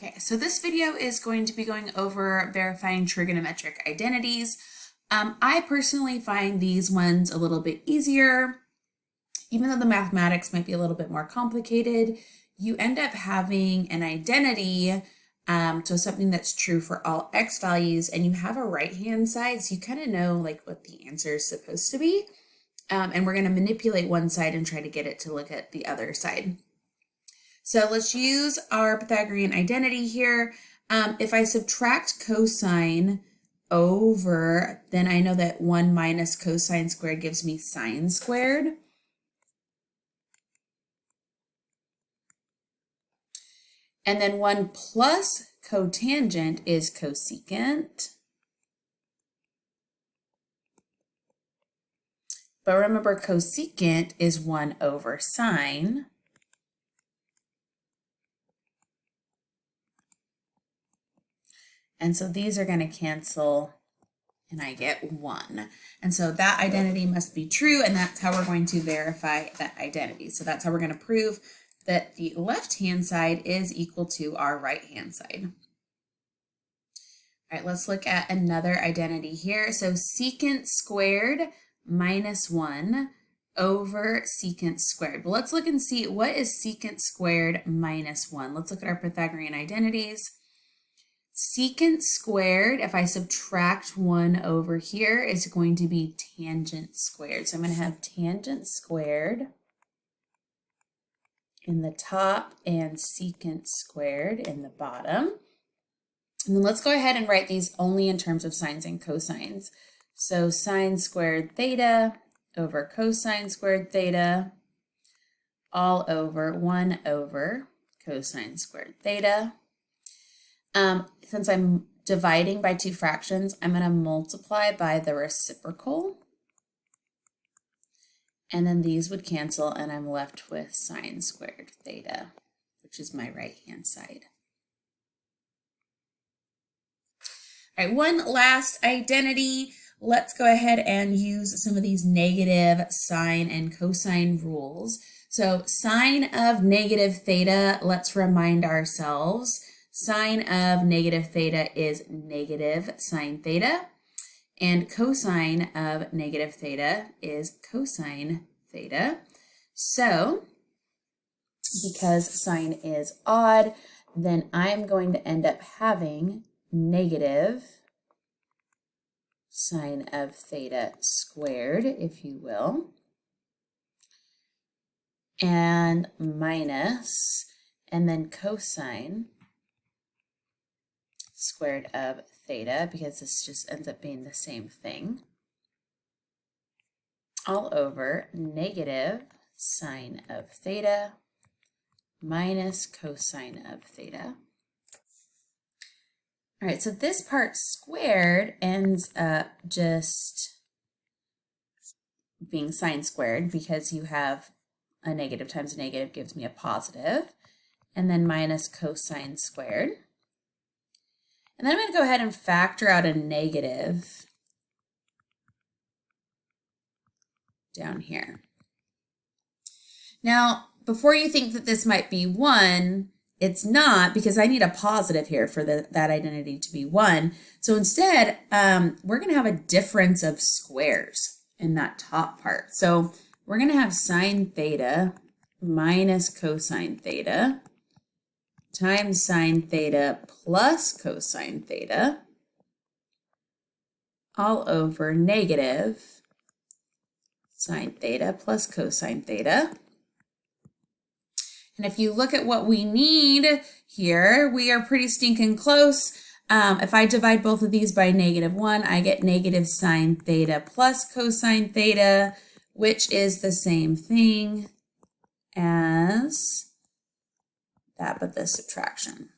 Okay, so this video is going to be going over verifying trigonometric identities. I personally find these ones a little bit easier. Even though the mathematics might be a little bit more complicated, you end up having an identity, so something that's true for all x values, and you have a right-hand side, so you kind of know like what the answer is supposed to be. And we're going to manipulate one side and try to get it to look at the other side. So let's use our Pythagorean identity here. If I subtract cosine over, then I know that 1 minus cosine squared gives me sine squared. And then 1 plus cotangent is cosecant. But remember, cosecant is 1 over sine. And so these are going to cancel, and I get 1. And so that identity must be true, and that's how we're going to verify that identity. So that's how we're going to prove that the left-hand side is equal to our right-hand side. All right, let's look at another identity here. So secant squared minus 1 over secant squared. But let's look and see, what is secant squared minus 1? Let's look at our Pythagorean identities. Secant squared, if I subtract 1 over here, is going to be tangent squared. So I'm going to have tangent squared in the top and secant squared in the bottom. And then let's go ahead and write these only in terms of sines and cosines. So sine squared theta over cosine squared theta all over 1 over cosine squared theta. Since I'm dividing by two fractions, I'm going to multiply by the reciprocal. And then these would cancel, and I'm left with sine squared theta, which is my right-hand side. All right, one last identity. Let's go ahead and use some of these negative sine and cosine rules. So sine of negative theta, let's remind ourselves, sine of negative theta is negative sine theta, and cosine of negative theta is cosine theta. So because sine is odd, then I'm going to end up having negative sine of theta squared, if you will, and minus, and then cosine squared of theta, because this just ends up being the same thing, all over negative sine of theta minus cosine of theta. All right, so this part squared ends up just being sine squared because you have a negative times a negative gives me a positive, and then minus cosine squared. And then I'm going to go ahead and factor out a negative down here. Now, before you think that this might be 1, it's not, because I need a positive here for that identity to be 1. So instead, we're going to have a difference of squares in that top part. So we're going to have sine theta minus cosine theta times sine theta plus cosine theta all over negative sine theta plus cosine theta. And if you look at what we need here, we are pretty stinking close. If I divide both of these by -1, I get negative sine theta plus cosine theta, which is the same thing as that, but the subtraction.